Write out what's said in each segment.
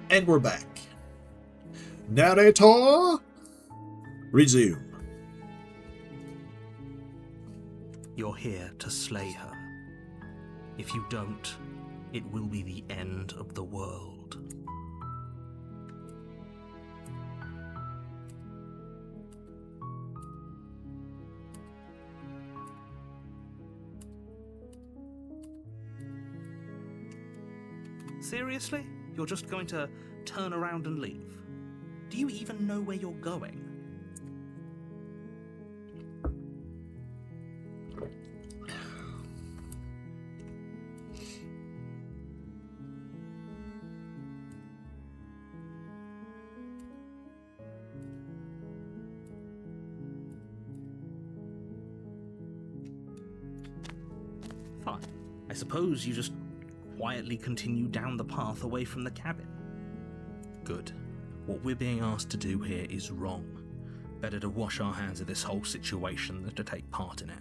And we're back. Narrator, resume. You're here to slay her. If you don't, it will be the end of the world. Seriously? You're just going to turn around and leave? Do you even know where you're going? Fine. I suppose you just quietly continue down the path away from the cabin. Good. What we're being asked to do here is wrong. Better to wash our hands of this whole situation than to take part in it.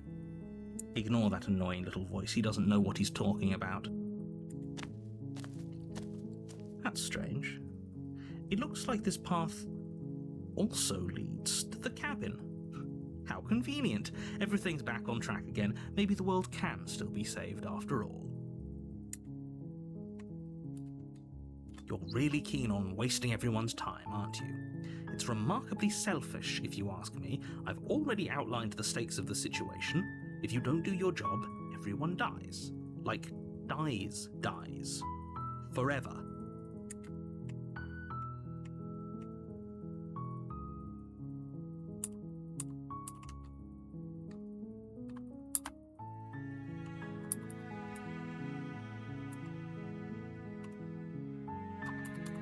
Ignore that annoying little voice. He doesn't know what he's talking about. That's strange. It looks like this path also leads to the cabin. How convenient. Everything's back on track again. Maybe the world can still be saved after all. You're really keen on wasting everyone's time, aren't you? It's remarkably selfish, if you ask me. I've already outlined the stakes of the situation. If you don't do your job, everyone dies. Like, dies. Forever.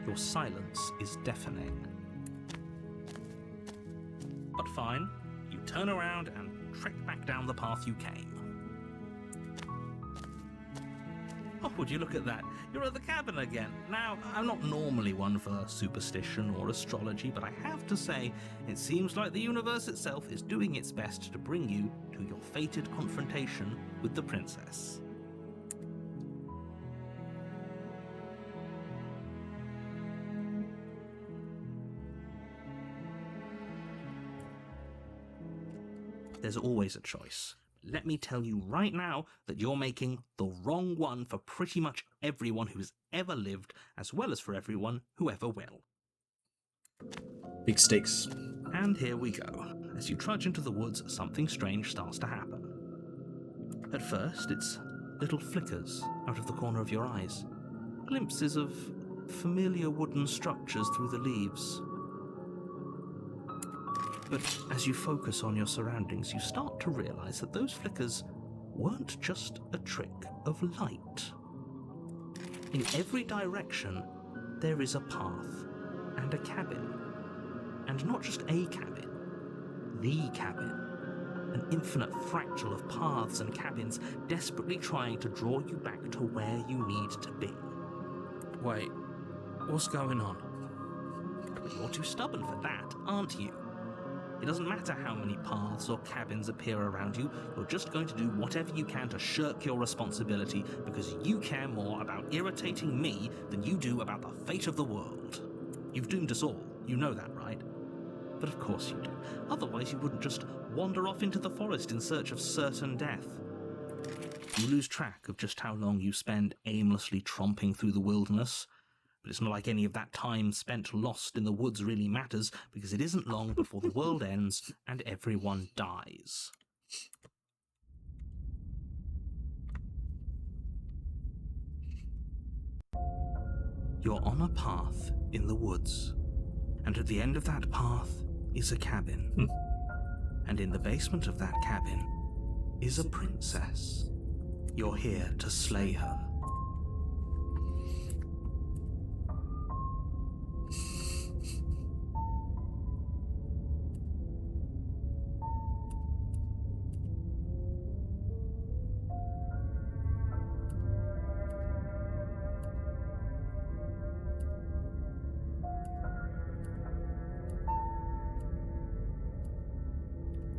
Your silence is deafening. But fine, you turn around and trek back down the path you came. Oh, would you look at that? You're at the cabin again. Now, I'm not normally one for superstition or astrology, but I have to say, it seems like the universe itself is doing its best to bring you to your fated confrontation with the princess. There's always a choice. Let me tell you right now that you're making the wrong one for pretty much everyone who's ever lived, as well as for everyone who ever will. Big stakes. And here we go. As you trudge into the woods, something strange starts to happen. At first, it's little flickers out of the corner of your eyes. Glimpses of familiar wooden structures through the leaves. But as you focus on your surroundings, you start to realize that those flickers weren't just a trick of light. In every direction, there is a path and a cabin. And not just a cabin, the cabin. An infinite fractal of paths and cabins desperately trying to draw you back to where you need to be. Wait, what's going on? You're too stubborn for that, aren't you? It doesn't matter how many paths or cabins appear around you, you're just going to do whatever you can to shirk your responsibility because you care more about irritating me than you do about the fate of the world. You've doomed us all, you know that, right? But of course you do. Otherwise you wouldn't just wander off into the forest in search of certain death. You lose track of just how long you spend aimlessly tromping through the wilderness. But it's not like any of that time spent lost in the woods really matters, because it isn't long before the world ends and everyone dies. You're on a path in the woods, and at the end of that path is a cabin. And in the basement of that cabin is a princess. You're here to slay her.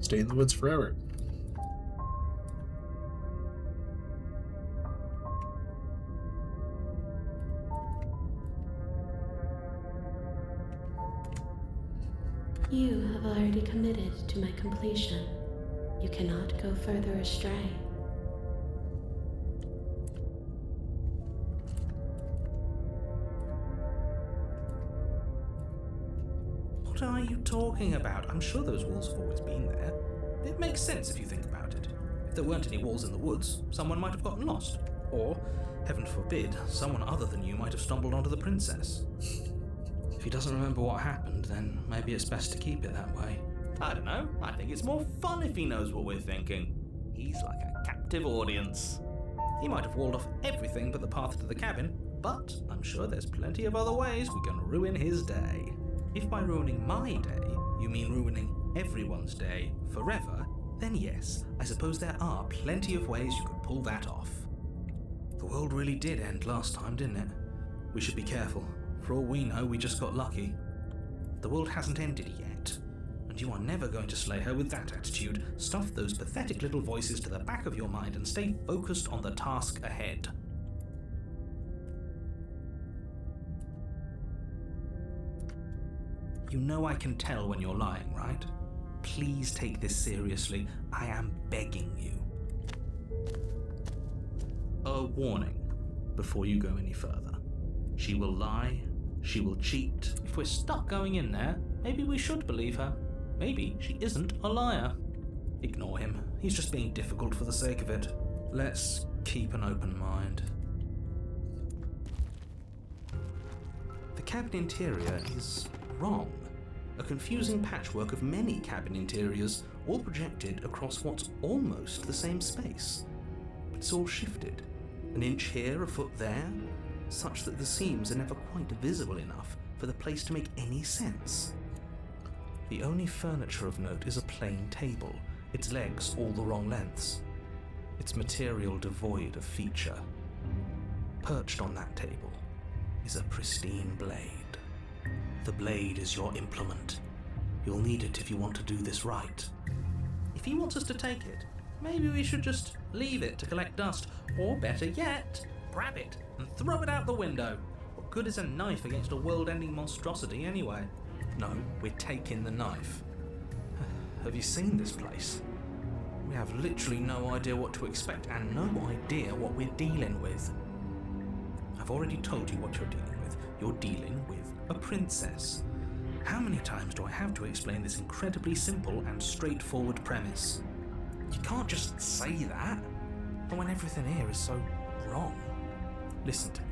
Stay in the woods forever. You have already committed to my completion. You cannot go further astray. What are you talking about? I'm sure those walls have always been there. It makes sense if you think about it. If there weren't any walls in the woods, someone might have gotten lost. Or, heaven forbid, someone other than you might have stumbled onto the princess. If he doesn't remember what happened, then maybe it's best to keep it that way. I don't know. I think it's more fun if he knows what we're thinking. He's like a captive audience. He might have walled off everything but the path to the cabin, but I'm sure there's plenty of other ways we can ruin his day. If by ruining my day, you mean ruining everyone's day forever, then yes, I suppose there are plenty of ways you could pull that off. The world really did end last time, didn't it? We should be careful. For all we know, we just got lucky. The world hasn't ended yet, and you are never going to slay her with that attitude. Stuff those pathetic little voices to the back of your mind and stay focused on the task ahead. You know I can tell when you're lying, right? Please take this seriously. I am begging you. A warning before you go any further. She will lie. She will cheat. If we're stuck going in there, maybe we should believe her. Maybe she isn't a liar. Ignore him. He's just being difficult for the sake of it. Let's keep an open mind. The cabin interior is wrong. A confusing patchwork of many cabin interiors, all projected across what's almost the same space. But it's all shifted. An inch here, a foot there, such that the seams are never quite visible enough for the place to make any sense. The only furniture of note is a plain table, its legs all the wrong lengths, its material devoid of feature. Perched on that table is a pristine blade. The blade is your implement. You'll need it if you want to do this right. If he wants us to take it, maybe we should just leave it to collect dust, or better yet, grab it and throw it out the window. What good is a knife against a world-ending monstrosity anyway? No, we're taking the knife. Have you seen this place? We have literally no idea what to expect and no idea what we're dealing with. I've already told you what you're dealing with. You're dealing with a princess. How many times do I have to explain this incredibly simple and straightforward premise? You can't just say that, but when everything here is so wrong. Listen to me.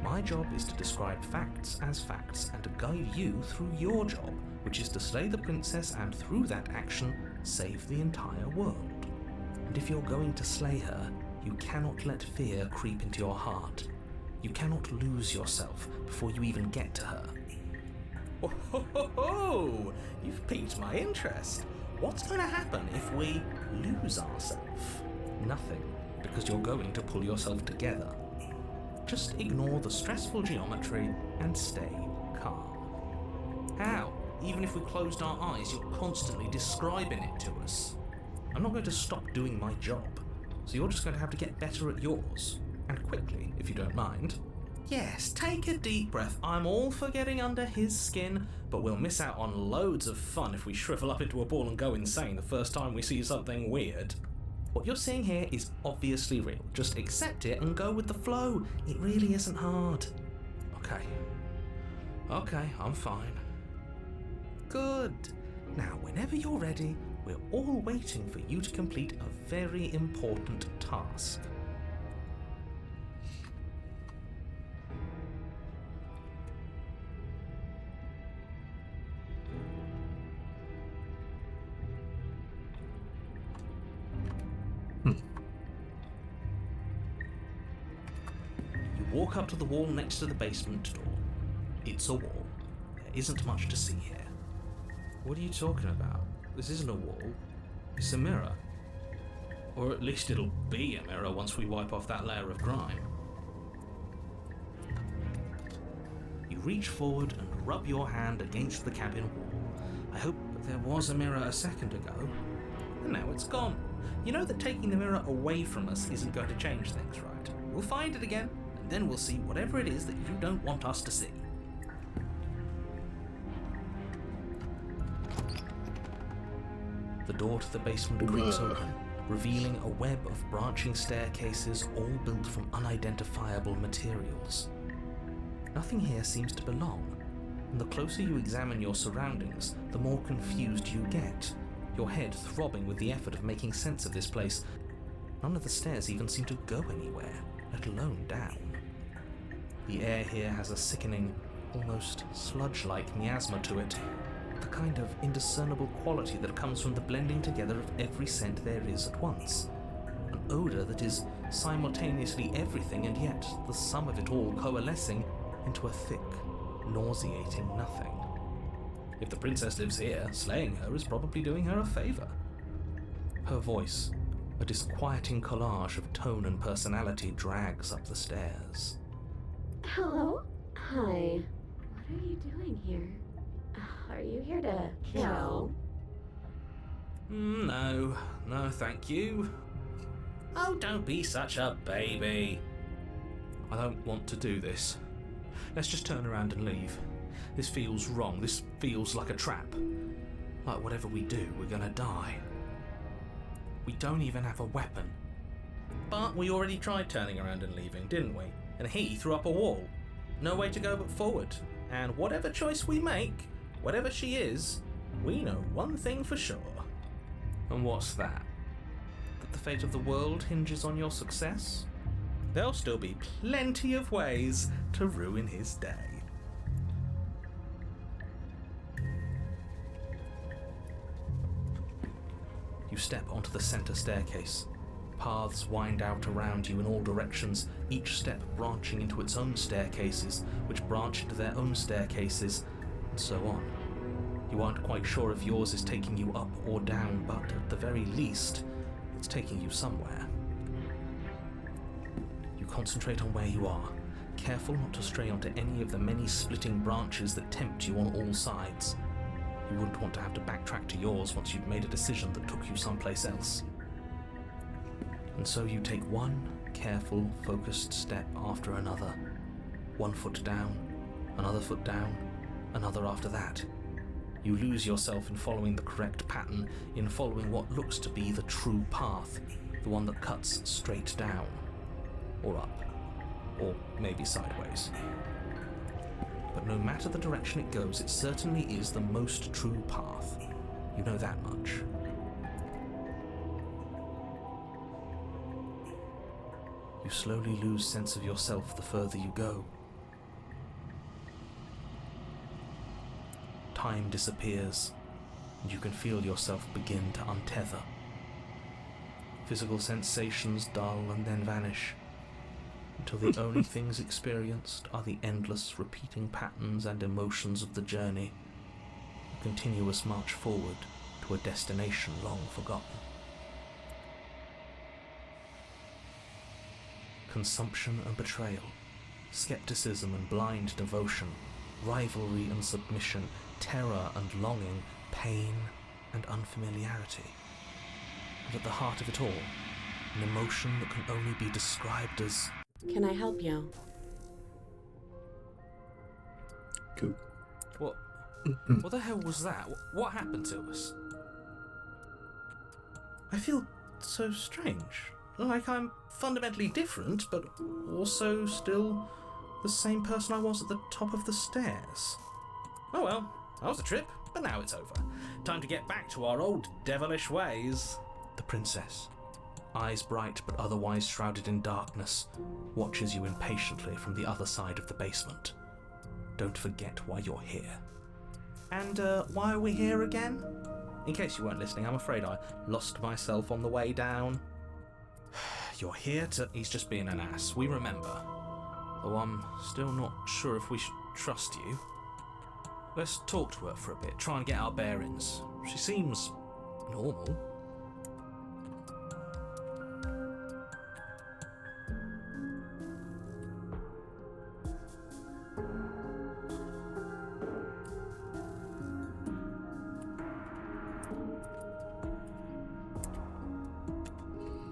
My job is to describe facts as facts and to guide you through your job, which is to slay the princess and through that action, save the entire world. And if you're going to slay her, you cannot let fear creep into your heart. You cannot lose yourself before you even get to her. Oh, ho, ho, ho. You've piqued my interest. What's going to happen if we lose ourselves? Nothing, because you're going to pull yourself together. Just ignore the stressful geometry and stay calm. How? Even if we closed our eyes, you're constantly describing it to us. I'm not going to stop doing my job, so you're just going to have to get better at yours. And quickly, if you don't mind. Yes, take a deep breath. I'm all for getting under his skin, but we'll miss out on loads of fun if we shrivel up into a ball and go insane the first time we see something weird. What you're seeing here is obviously real. Just accept it and go with the flow. It really isn't hard. Okay, I'm fine. Good. Now, whenever you're ready, we're all waiting for you to complete a very important task. Walk up to the wall next to the basement door. It's a wall. There isn't much to see here. What are you talking about? This isn't a wall. It's a mirror. Or at least it'll be a mirror once we wipe off that layer of grime. You reach forward and rub your hand against the cabin wall. I hope there was a mirror a second ago. And now it's gone. You know that taking the mirror away from us isn't going to change things, right? We'll find it again, and then we'll see whatever it is that you don't want us to see. The door to the basement creaks open, revealing a web of branching staircases all built from unidentifiable materials. Nothing here seems to belong, and the closer you examine your surroundings, the more confused you get, your head throbbing with the effort of making sense of this place. None of the stairs even seem to go anywhere, let alone down. The air here has a sickening, almost sludge-like miasma to it, the kind of indiscernible quality that comes from the blending together of every scent there is at once. An odour that is simultaneously everything and yet the sum of it all coalescing into a thick, nauseating nothing. If the princess lives here, slaying her is probably doing her a favour. Her voice, a disquieting collage of tone and personality, drags up the stairs. Hello? Hi. What are you doing here? Are you here to kill? No, thank you. Oh, don't be such a baby. I don't want to do this. Let's just turn around and leave. This feels wrong. This feels like a trap. Like whatever we do, we're gonna die. We don't even have a weapon. But we already tried turning around and leaving, didn't we? And he threw up a wall. No way to go but forward. And whatever choice we make, whatever she is, we know one thing for sure. And what's that? That the fate of the world hinges on your success? There'll still be plenty of ways to ruin his day. You step onto the center staircase. Paths wind out around you in all directions, each step branching into its own staircases, which branch into their own staircases, and so on. You aren't quite sure if yours is taking you up or down, but at the very least, it's taking you somewhere. You concentrate on where you are, careful not to stray onto any of the many splitting branches that tempt you on all sides. You wouldn't want to have to backtrack to yours once you'd made a decision that took you someplace else. And so you take one careful, focused step after another. 1 foot down, another foot down, another after that. You lose yourself in following the correct pattern, in following what looks to be the true path, the one that cuts straight down, or up, or maybe sideways. But no matter the direction it goes, it certainly is the most true path. You know that much. You slowly lose sense of yourself the further you go. Time disappears, and you can feel yourself begin to untether. Physical sensations dull and then vanish, until the only things experienced are the endless repeating patterns and emotions of the journey, a continuous march forward to a destination long forgotten. Consumption and betrayal, skepticism and blind devotion, rivalry and submission, terror and longing, pain and unfamiliarity. And at the heart of it all, an emotion that can only be described as... Can I help you? Cool. What the hell was that? What happened to us? I feel so strange. Like I'm fundamentally different, but also still the same person I was at the top of the stairs. Oh well, that was a trip, but now it's over. Time to get back to our old devilish ways. The princess, eyes bright but otherwise shrouded in darkness, watches you impatiently from the other side of the basement. Don't forget why you're here. And why are we here again? In case you weren't listening, I'm afraid I lost myself on the way down. You're here to... He's just being an ass, we remember. Though I'm still not sure if we should trust you. Let's talk to her for a bit, try and get our bearings. She seems... normal.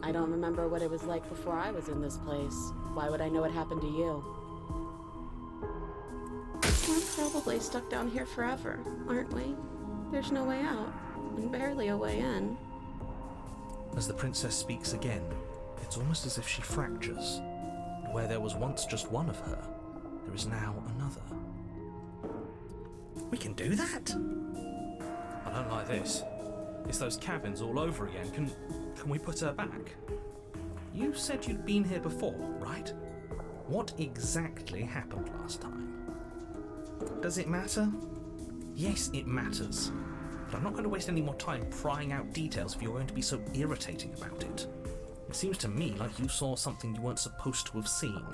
I don't remember what it was like before I was in this place. Why would I know what happened to you? We're probably stuck down here forever, aren't we? There's no way out. and barely a way in. As the princess speaks again, it's almost as if she fractures. And where there was once just one of her, there is now another. We can do that? I don't like this. It's those cabins all over again. Can we put her back? You said you'd been here before, right? What exactly happened last time? Does it matter? Yes, it matters. But I'm not going to waste any more time prying out details if you're going to be so irritating about it. It seems to me like you saw something you weren't supposed to have seen.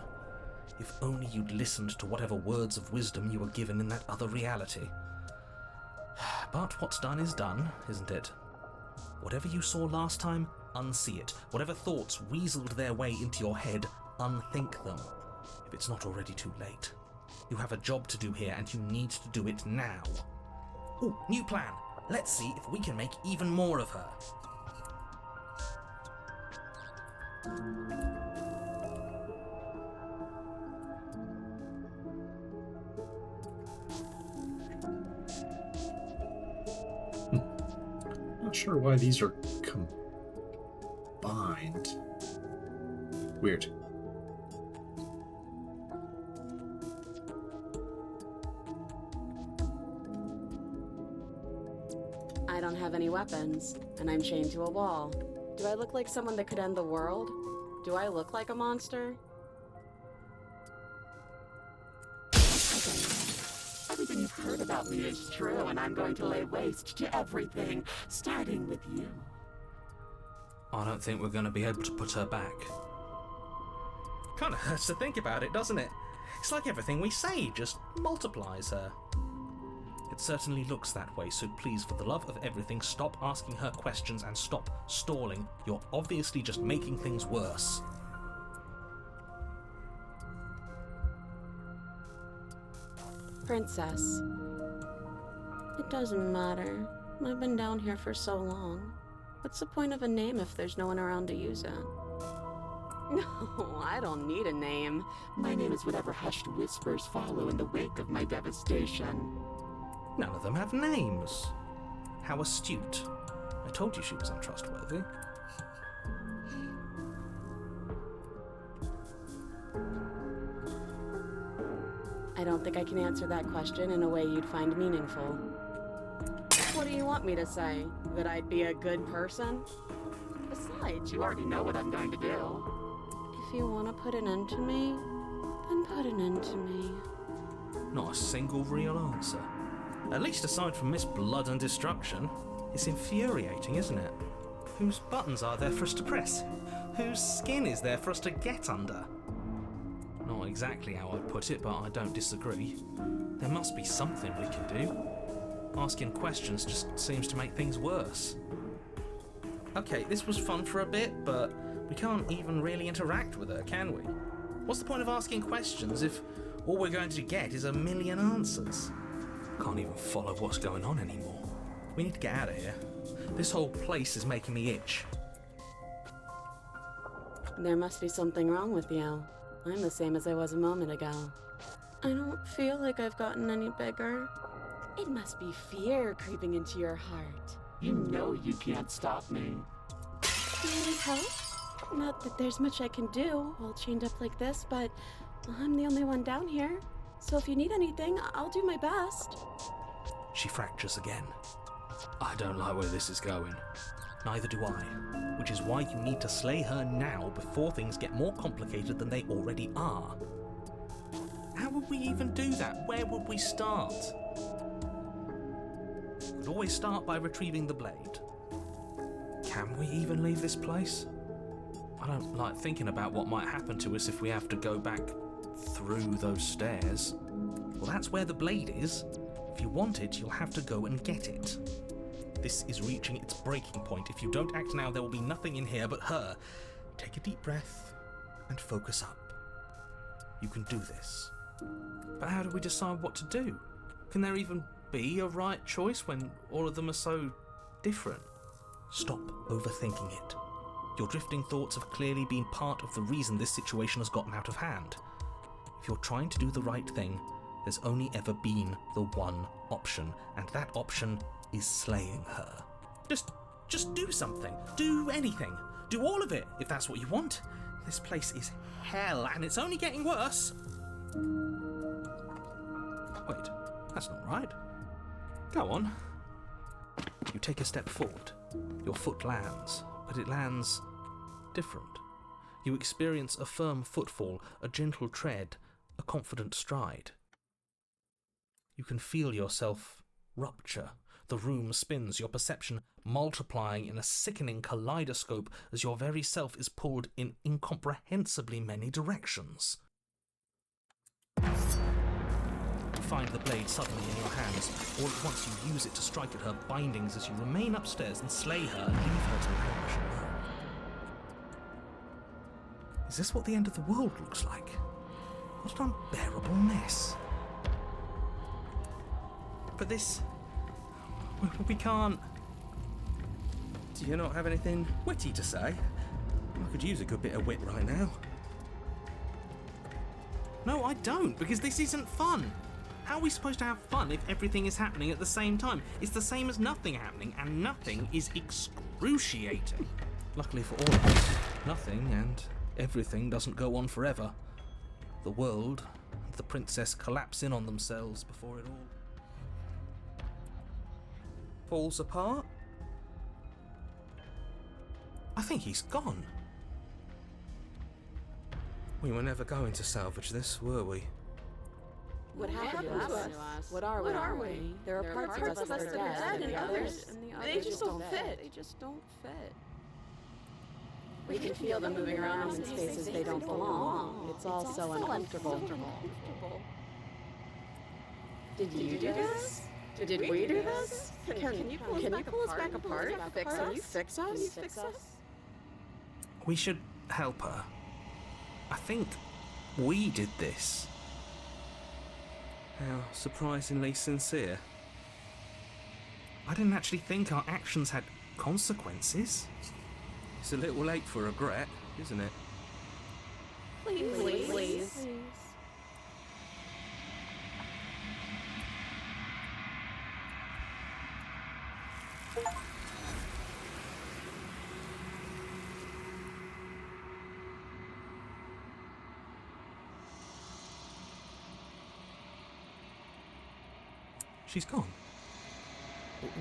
If only you'd listened to whatever words of wisdom you were given in that other reality. But what's done is done, isn't it? Whatever you saw last time, unsee it. Whatever thoughts weaseled their way into your head, unthink them. If it's not already too late. You have a job to do here, and you need to do it now. Ooh, new plan. Let's see if we can make even more of her. Not sure why these are combined. Weird. I don't have any weapons, and I'm chained to a wall. Do I look like someone that could end the world? Do I look like a monster? Everything you've heard about me is true, and I'm going to lay waste to everything, starting with you. I don't think we're going to be able to put her back. Kind of hurts to think about it, doesn't it? It's like everything we say just multiplies her. It certainly looks that way, so please, for the love of everything, stop asking her questions and stop stalling. You're obviously just making things worse. Princess. It doesn't matter. I've been down here for so long. What's the point of a name if there's no one around to use it? No, I don't need a name. My name is whatever hushed whispers follow in the wake of my devastation. None of them have names. How astute. I told you she was untrustworthy. I don't think I can answer that question in a way you'd find meaningful. What do you want me to say? That I'd be a good person? Besides, You already know what I'm going to do. if you want to put an end to me, then put an end to me. Not a single real answer. At least aside from Miss Blood and Destruction. It's infuriating, isn't it? Whose buttons are there for us to press? Whose skin is there for us to get under? Not exactly how I'd put it, but I don't disagree. There must be something we can do. Asking questions just seems to make things worse. Okay, this was fun for a bit, but we can't even really interact with her, can we? What's the point of asking questions if all we're going to get is a million answers? Can't even follow what's going on anymore. We need to get out of here. This whole place is making me itch. There must be something wrong with you. I'm the same as I was a moment ago. I don't feel like I've gotten any bigger. It must be fear creeping into your heart. You know you can't stop me. Do you need help? Not that there's much I can do while chained up like this, but I'm the only one down here. So if you need anything, I'll do my best. She fractures again. I don't like where this is going. Neither do I. Which is why you need to slay her now before things get more complicated than they already are. How would we even do that? Where would we start? We'd always start by retrieving the blade. Can we even leave this place? I don't like thinking about what might happen to us if we have to go back through those stairs. Well, that's where the blade is. If you want it, you'll have to go and get it. This is reaching its breaking point. If you don't act now, there will be nothing in here but her. Take a deep breath and focus up. You can do this. But how do we decide what to do? Can there even be a right choice when all of them are so different? Stop overthinking it. Your drifting thoughts have clearly been part of the reason this situation has gotten out of hand. If you're trying to do the right thing, there's only ever been the one option, and that option is slaying her. Just do something. Do anything. Do all of it, if that's what you want. This place is hell, and it's only getting worse. Wait, that's not right. Go on. You take a step forward. Your foot lands, but it lands different. You experience a firm footfall, a gentle tread, a confident stride. You can feel yourself rupture. The room spins, your perception multiplying in a sickening kaleidoscope as your very self is pulled in incomprehensibly many directions. You find the blade suddenly in your hands. All at once you use it to strike at her bindings as you remain upstairs and slay her and leave her to languish alone. Is this what the end of the world looks like? What an unbearable mess. But this... we can't... Do you not have anything witty to say? I could use a good bit of wit right now. No, I don't, because this isn't fun. How are we supposed to have fun if everything is happening at the same time? It's the same as nothing happening, and nothing is excruciating. Luckily for all of us, nothing and everything doesn't go on forever. The world and the princess collapse in on themselves before it all falls apart. I think he's gone. We were never going to salvage this, were we? What happened to us? What are we? There are parts of us that are dead, and others, they just don't fit. They just don't fit. We can feel them moving around in spaces they don't belong. It's all so uncomfortable. Did you do this? Did we do this? Can you pull us back apart? Can you fix us? We should help her. I think we did this. How surprisingly sincere. I didn't actually think our actions had consequences. It's a little late for regret, isn't it? Please. She's gone.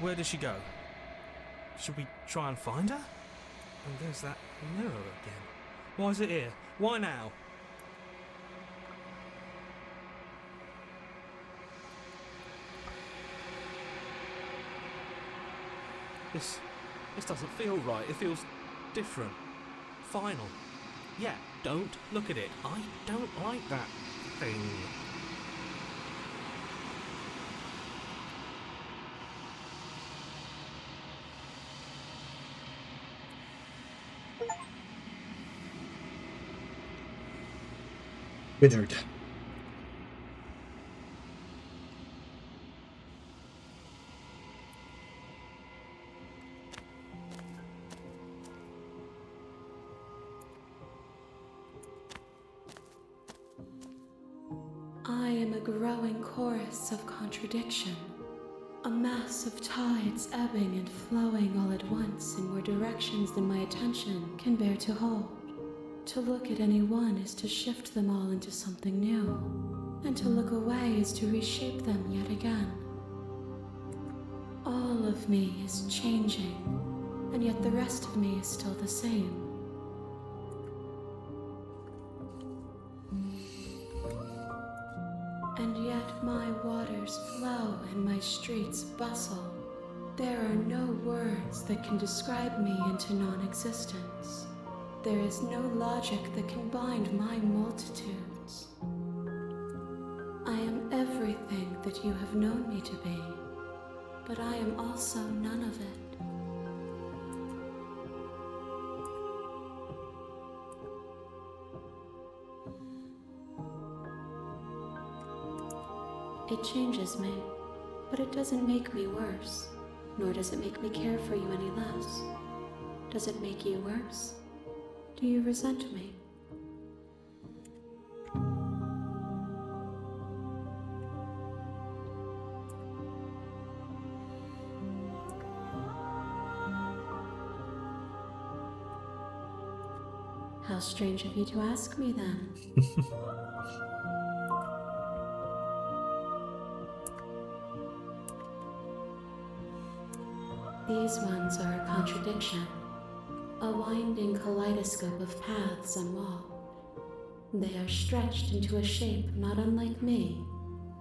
Where did she go? Should we try and find her? And there's that mirror again. Why is it here? Why now? This doesn't feel right. It feels different. Final. Yeah, don't look at it. I don't like that thing. Withered. I am a growing chorus of contradiction, a mass of tides ebbing and flowing all at once in more directions than my attention can bear to hold. To look at any one is to shift them all into something new, and to look away is to reshape them yet again. All of me is changing, and yet the rest of me is still the same. And yet my waters flow and my streets bustle. There are no words that can describe me into non-existence. There is no logic that can bind my multitudes. I am everything that you have known me to be, but I am also none of it. It changes me, but it doesn't make me worse, nor does it make me care for you any less. Does it make you worse? Do you resent me? How strange of you to ask me then. These ones are a contradiction, a winding kaleidoscope of paths and wall. They are stretched into a shape not unlike me,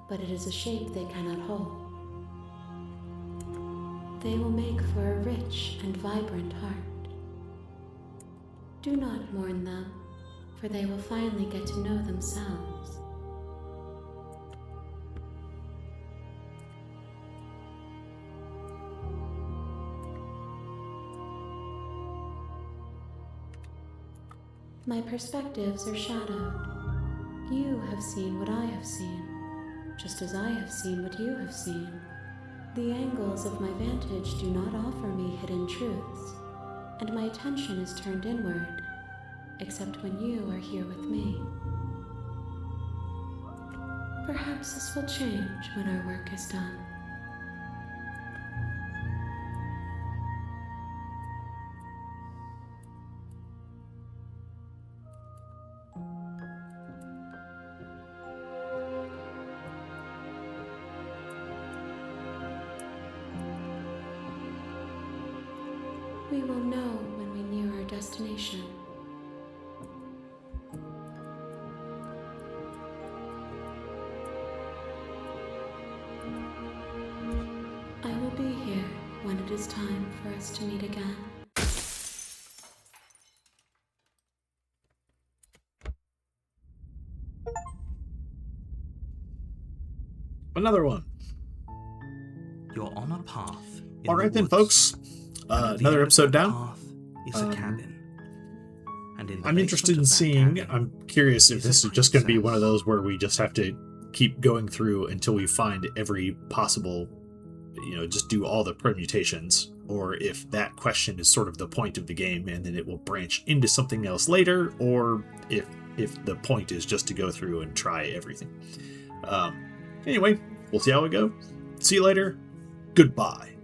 but it is a shape they cannot hold. They will make for a rich and vibrant heart. Do not mourn them, for they will finally get to know themselves. My perspectives are shadowed. You have seen what I have seen, just as I have seen what you have seen. The angles of my vantage do not offer me hidden truths, and my attention is turned inward, except when you are here with me. Perhaps this will change when our work is done. We will know when we near our destination. I will be here when it is time for us to meet again. Another one. You're on a path. in All the right then, woods, folks. and at the Another end of episode that down. path is a cabin. And in the I'm interested basement in of that seeing. cabin I'm curious if is a this is just going to be princess. one of those where we just have to keep going through until we find every possible, just do all the permutations, or if that question is sort of the point of the game and then it will branch into something else later, or if the point is just to go through and try everything. Anyway, we'll see how we go. See you later. Goodbye.